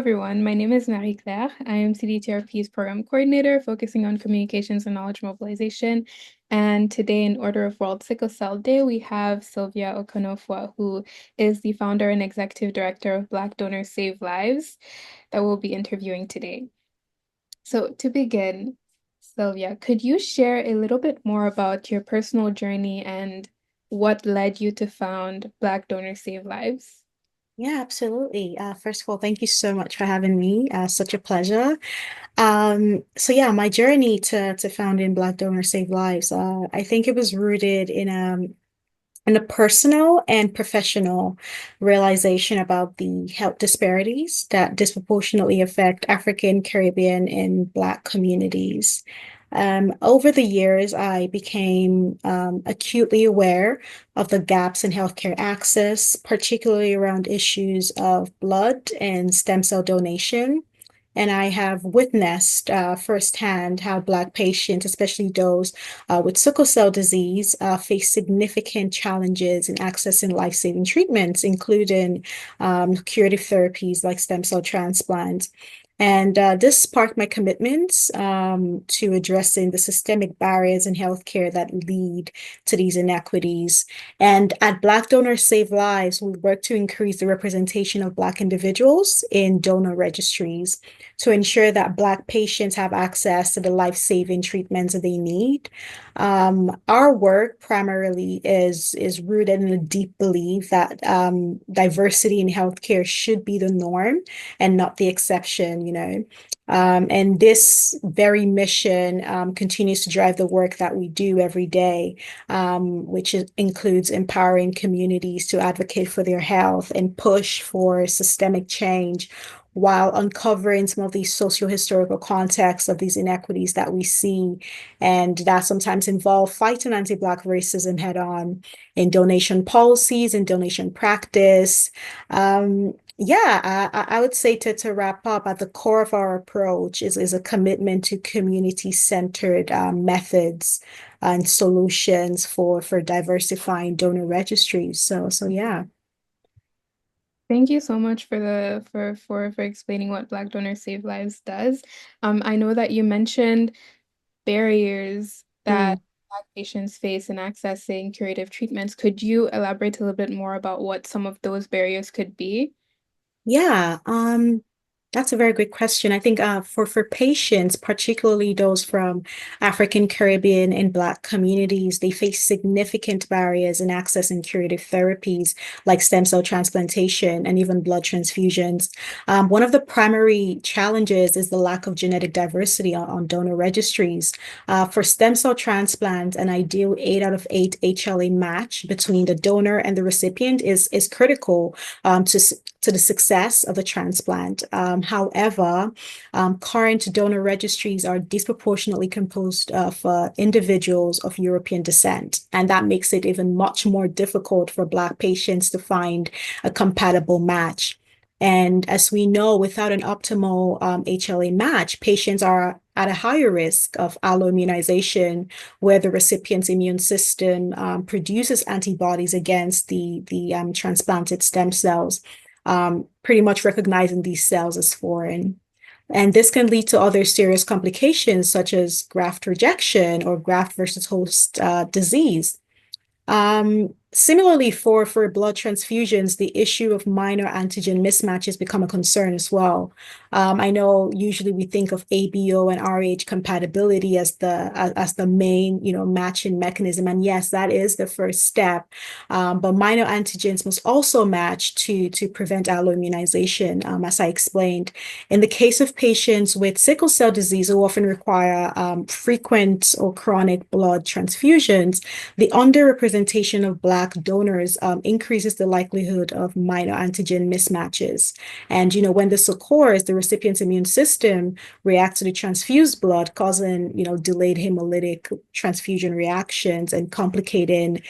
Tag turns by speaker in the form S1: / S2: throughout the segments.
S1: everyone. My name is Marie-Claire. I am CDTRP's program coordinator, focusing on communications and knowledge mobilization. And today, in order of World Sickle Cell Day, we have Sylvia Okonofua, who is the founder and executive director of Black Donors Save Lives, that we'll be interviewing today. So to begin, Sylvia, could you share a little bit more about your personal journey and what led you to found Black Donors Save Lives?
S2: Yeah, absolutely. First of all, thank you so much for having me. Such a pleasure. So yeah, my journey to founding Black Donors Save Lives, I think it was rooted in a personal and professional realization about the health disparities that disproportionately affect African, Caribbean, and Black communities. Over the years, I became acutely aware of the gaps in healthcare access, particularly around issues of blood and stem cell donation. And I have witnessed firsthand how Black patients, especially those with sickle cell disease, face significant challenges in accessing life-saving treatments, including curative therapies like stem cell transplants. And this sparked my commitments to addressing the systemic barriers in healthcare that lead to these inequities. And at Black Donors Save Lives, we work to increase the representation of Black individuals in donor registries to ensure that Black patients have access to the life-saving treatments that they need. Our work primarily is rooted in a deep belief that diversity in healthcare should be the norm and not the exception, you know. And this very mission continues to drive the work that we do every day, includes empowering communities to advocate for their health and push for systemic change while uncovering some of these socio-historical contexts of these inequities that we see and that sometimes involve fighting anti-Black racism head-on in donation policies and donation practice. I would say to wrap up, at the core of our approach is a commitment to community-centered methods and solutions for diversifying donor registries. So yeah.
S1: Thank you so much for the for explaining what Black Donors Save Lives does. I know that you mentioned barriers that
S2: Mm.
S1: Black patients face in accessing curative treatments. Could you elaborate a little bit more about what some of those barriers could be?
S2: Yeah, that's a very good question. I think for patients, particularly those from African, Caribbean, and Black communities, they face significant barriers in accessing curative therapies like stem cell transplantation and even blood transfusions. One of the primary challenges is the lack of genetic diversity on donor registries. For stem cell transplant, an ideal 8 out of 8 HLA match between the donor and the recipient is critical to the success of the transplant. However, current donor registries are disproportionately composed of individuals of European descent, and that makes it even much more difficult for Black patients to find a compatible match. And as we know, without an optimal HLA match, patients are at a higher risk of alloimmunization, where the recipient's immune system produces antibodies against the transplanted stem cells, pretty much recognizing these cells as foreign. And this can lead to other serious complications such as graft rejection or graft versus host disease. Similarly, for blood transfusions, the issue of minor antigen mismatches become a concern as well. I know usually we think of ABO and RH compatibility as the main, matching mechanism, and yes, that is the first step. But minor antigens must also match to prevent alloimmunization, as I explained. In the case of patients with sickle cell disease who often require frequent or chronic blood transfusions, the underrepresentation of Black donors increases the likelihood of minor antigen mismatches. And, when this occurs, the recipient's immune system reacts to the transfused blood, causing, delayed hemolytic transfusion reactions and complicating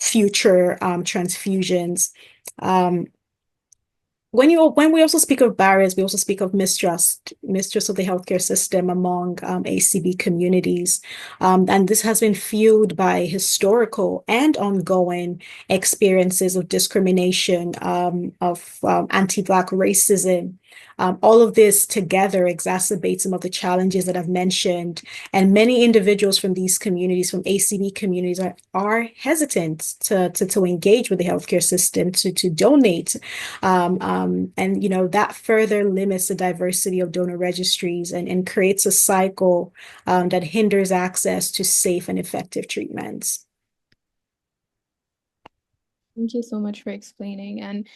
S2: future transfusions. Um, when we also speak of barriers, we also speak of mistrust of the healthcare system among ACB communities. And this has been fueled by historical and ongoing experiences of discrimination, of anti-Black racism, All of this together exacerbates some of the challenges that I've mentioned, and many individuals from these communities, from ACB communities, are hesitant to engage with the healthcare system, to donate. And, that further limits the diversity of donor registries and creates a cycle that hinders access to safe and effective treatments.
S1: Thank you so much for explaining. And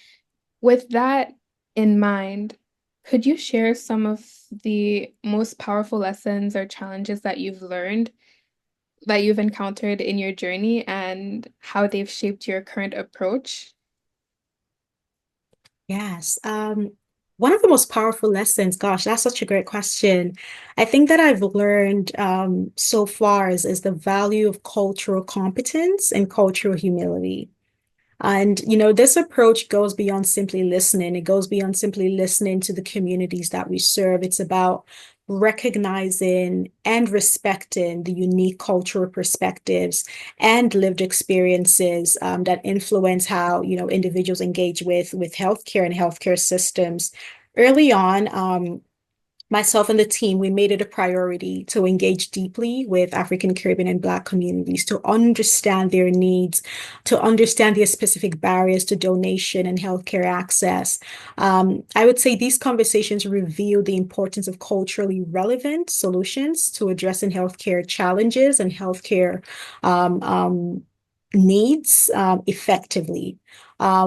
S1: with that in mind, could you share some of the most powerful lessons or challenges that you've learned, that you've encountered in your journey, and how they've shaped your current approach?
S2: Yes. One of the most powerful lessons, gosh, that's such a great question. I think that I've learned so far is the value of cultural competence and cultural humility. And, this approach goes beyond simply listening. It goes beyond simply listening to the communities that we serve. It's about recognizing and respecting the unique cultural perspectives and lived experiences that influence how, individuals engage with healthcare and healthcare systems. Early on, myself and the team, we made it a priority to engage deeply with African, Caribbean, and Black communities to understand their needs, to understand their specific barriers to donation and healthcare access. I would say these conversations reveal the importance of culturally relevant solutions to addressing healthcare challenges and healthcare um, um, needs effectively.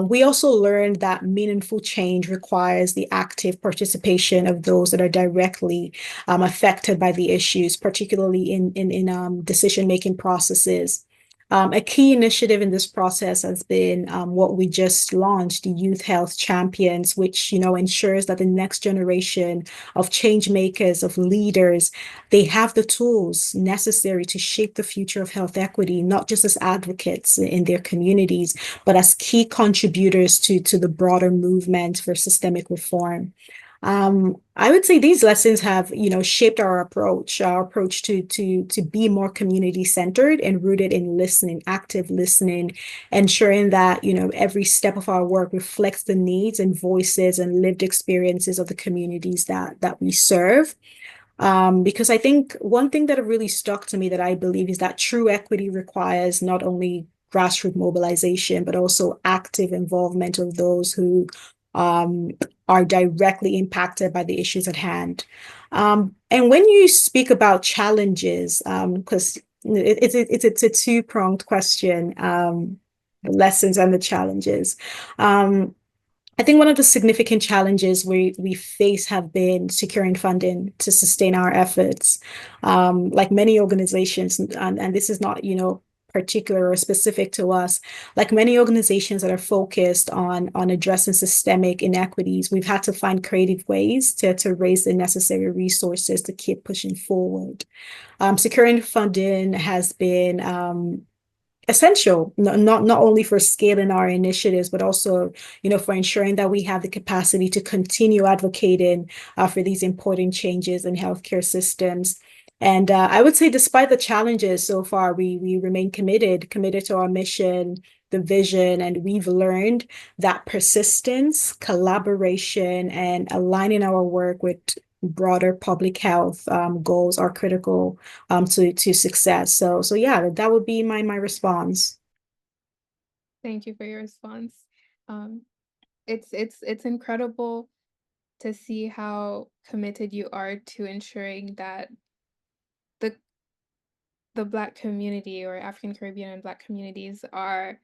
S2: We also learned that meaningful change requires the active participation of those that are directly affected by the issues, particularly in decision-making processes. A key initiative in this process has been what we just launched, the Youth Health Champions, which ensures that the next generation of change makers, of leaders, they have the tools necessary to shape the future of health equity, not just as advocates in their communities, but as key contributors to the broader movement for systemic reform. I would say these lessons have, shaped our approach to be more community centered and rooted in listening, active listening, ensuring that, every step of our work reflects the needs and voices and lived experiences of the communities that we serve. Because I think one thing that really stuck to me that I believe is that true equity requires not only grassroots mobilization, but also active involvement of those who um, are directly impacted by the issues at hand. And when you speak about challenges, because it's a two-pronged question, the lessons and the challenges. Um, I think one of the significant challenges we face have been securing funding to sustain our efforts. Like many organizations, and this is not, particular or specific to us, like many organizations that are focused on addressing systemic inequities, we've had to find creative ways to raise the necessary resources to keep pushing forward. Securing funding has been essential, not only for scaling our initiatives, but also, for ensuring that we have the capacity to continue advocating for these important changes in healthcare systems. And I would say, despite the challenges so far, we remain committed to our mission, the vision, and we've learned that persistence, collaboration, and aligning our work with broader public health goals are critical to success. So yeah, that would be my response.
S1: Thank you for your response. Um, it's incredible to see how committed you are to ensuring that the the Black community or African Caribbean and Black communities are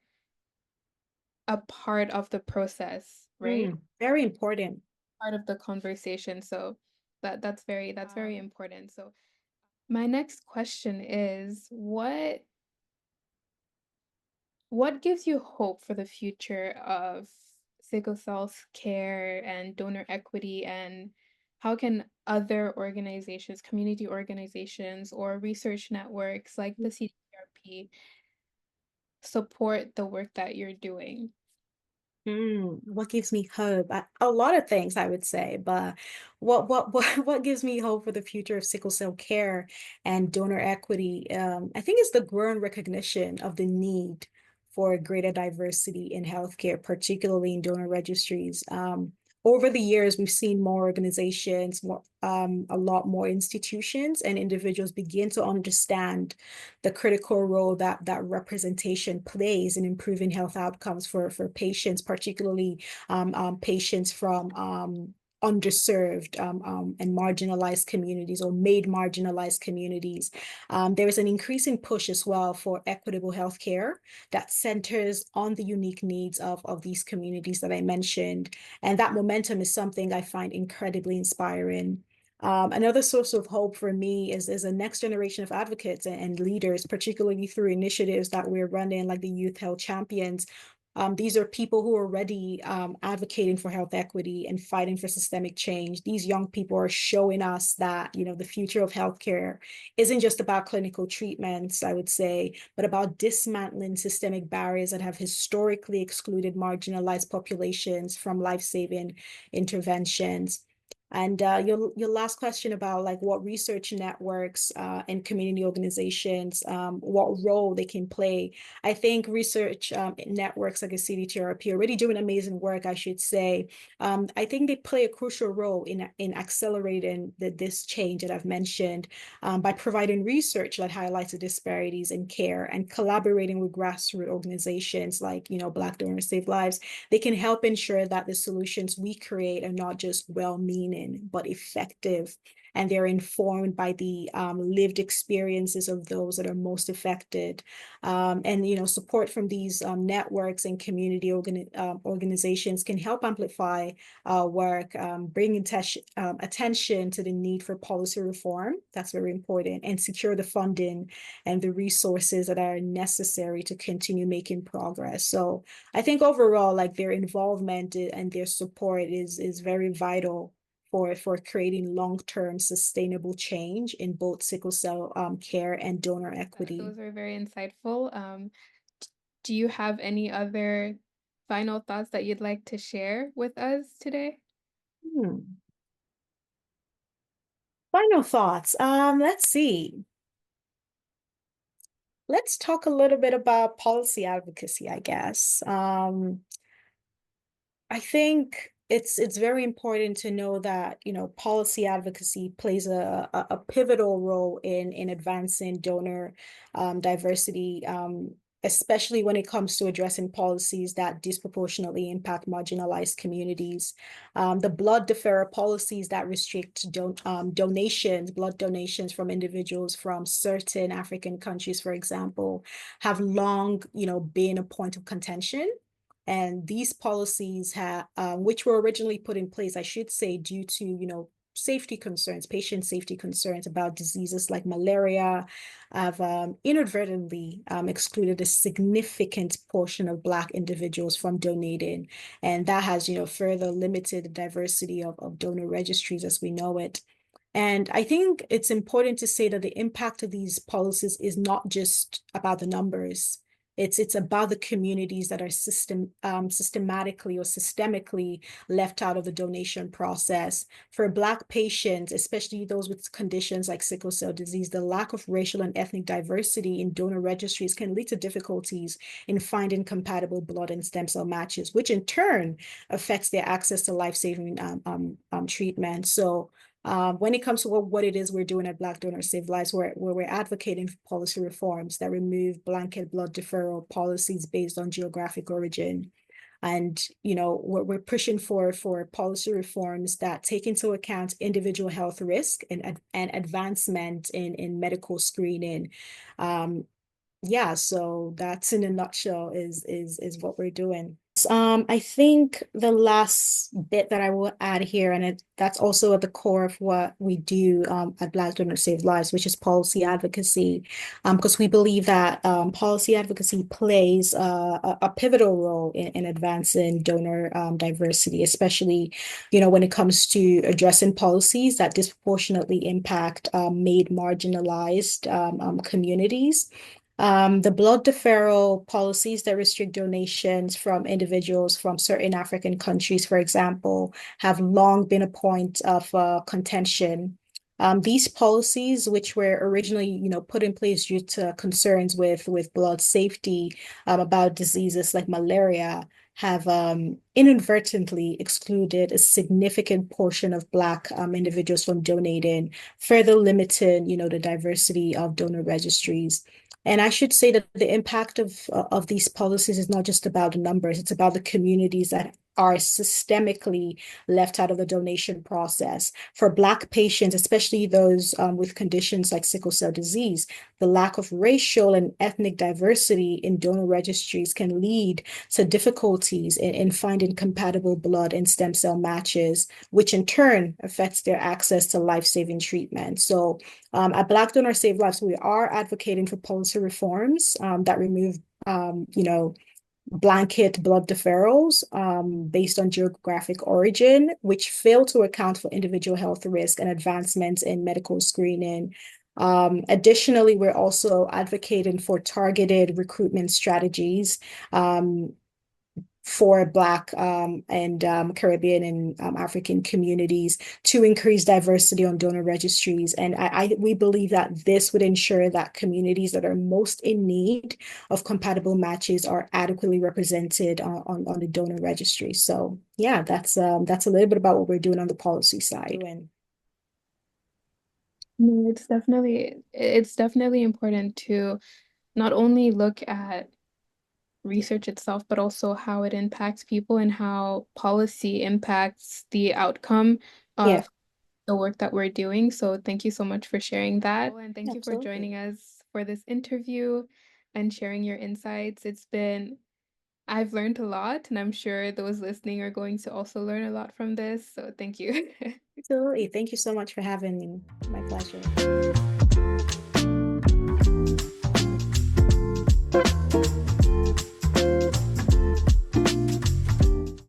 S1: a part of the process, right?
S2: Very important.
S1: Part of the conversation. So that's very important. So my next question is what gives you hope for the future of sickle cell care and donor equity, and how can other organizations, community organizations, or research networks like the CDTRP support the work that you're doing?
S2: What gives me hope? A lot of things, I would say, but what gives me hope for the future of sickle cell care and donor equity? I think it's the growing recognition of the need for greater diversity in healthcare, particularly in donor registries. over the years, we've seen more organizations, a lot more institutions and individuals begin to understand the critical role that representation plays in improving health outcomes for patients, particularly patients from underserved and marginalized communities or made marginalized communities. There is an increasing push as well for equitable healthcare that centers on the unique needs of these communities that I mentioned. And that momentum is something I find incredibly inspiring. Another source of hope for me is a next generation of advocates and leaders, particularly through initiatives that we're running, like the Youth Health Champions. These are people who are already advocating for health equity and fighting for systemic change. These young people are showing us that, the future of healthcare isn't just about clinical treatments, I would say, but about dismantling systemic barriers that have historically excluded marginalized populations from life-saving interventions. And your last question about like what research networks and community organizations, what role they can play. I think research networks like a CDTRP are already doing amazing work, I should say. I think they play a crucial role in accelerating this change that I've mentioned by providing research that highlights the disparities in care and collaborating with grassroots organizations like, Black Donors Save Lives. They can help ensure that the solutions we create are not just well-meaning, but effective. And they're informed by the lived experiences of those that are most affected. And, support from these networks and community organizations can help amplify work, bring attention to the need for policy reform. That's very important, and secure the funding and the resources that are necessary to continue making progress. So I think overall, like their involvement and their support is very vital for creating long-term sustainable change in both sickle cell care and donor equity.
S1: Those are very insightful. Do you have any other final thoughts that you'd like to share with us today?
S2: Hmm. Final thoughts. Let's see. Let's talk a little bit about policy advocacy, I guess. I think it's very important to know that, policy advocacy plays a pivotal role in advancing donor diversity, especially when it comes to addressing policies that disproportionately impact marginalized communities. The blood deferral policies that restrict blood donations from individuals from certain African countries, for example, have long, been a point of contention. And these policies have, which were originally put in place, I should say, due to, safety concerns, patient safety concerns about diseases like malaria, have inadvertently excluded a significant portion of Black individuals from donating. And that has, further limited the diversity of donor registries as we know it. And I think it's important to say that the impact of these policies is not just about the numbers. It's about the communities that are systematically or systemically left out of the donation process. For Black patients, especially those with conditions like sickle cell disease, the lack of racial and ethnic diversity in donor registries can lead to difficulties in finding compatible blood and stem cell matches, which in turn affects their access to life-saving treatment. So when it comes to what it is we're doing at Black Donors Save Lives, where we're advocating for policy reforms that remove blanket blood deferral policies based on geographic origin. And, we're pushing for policy reforms that take into account individual health risk and advancement in medical screening. Yeah, so that's in a nutshell is what we're doing. I think the last bit that I will add here, and that's also at the core of what we do at Black Donors Save Lives, which is policy advocacy, because we believe that policy advocacy plays a pivotal role in advancing donor diversity, especially, when it comes to addressing policies that disproportionately impact made marginalized communities. The blood deferral policies that restrict donations from individuals from certain African countries, for example, have long been a point of contention. These policies, which were originally, put in place due to concerns with blood safety, about diseases like malaria, have inadvertently excluded a significant portion of Black individuals from donating, further limiting, the diversity of donor registries. And I should say that the impact of these policies is not just about the numbers; it's about the communities that are systemically left out of the donation process. For Black patients, especially those with conditions like sickle cell disease, the lack of racial and ethnic diversity in donor registries can lead to difficulties in finding compatible blood and stem cell matches, which in turn affects their access to life-saving treatment. So at Black Donor Save Lives, we are advocating for policy reforms that remove, blanket blood deferrals based on geographic origin, which fail to account for individual health risk and advancements in medical screening. Additionally, we're also advocating for targeted recruitment strategies for Black and Caribbean and African communities to increase diversity on donor registries. And we believe that this would ensure that communities that are most in need of compatible matches are adequately represented on the donor registry. So yeah, that's a little bit about what we're doing on the policy side.
S1: No, it's definitely important to not only look at research itself, but also how it impacts people and how policy impacts the outcome
S2: Yeah,
S1: of the work that we're doing. So thank you so much for sharing that. And thank you for
S2: absolutely.
S1: joining us for this interview and sharing your insights. I've learned a lot, and I'm sure those listening are going to also learn a lot from this. So thank you.
S2: Absolutely. Thank you so much for having me. My pleasure.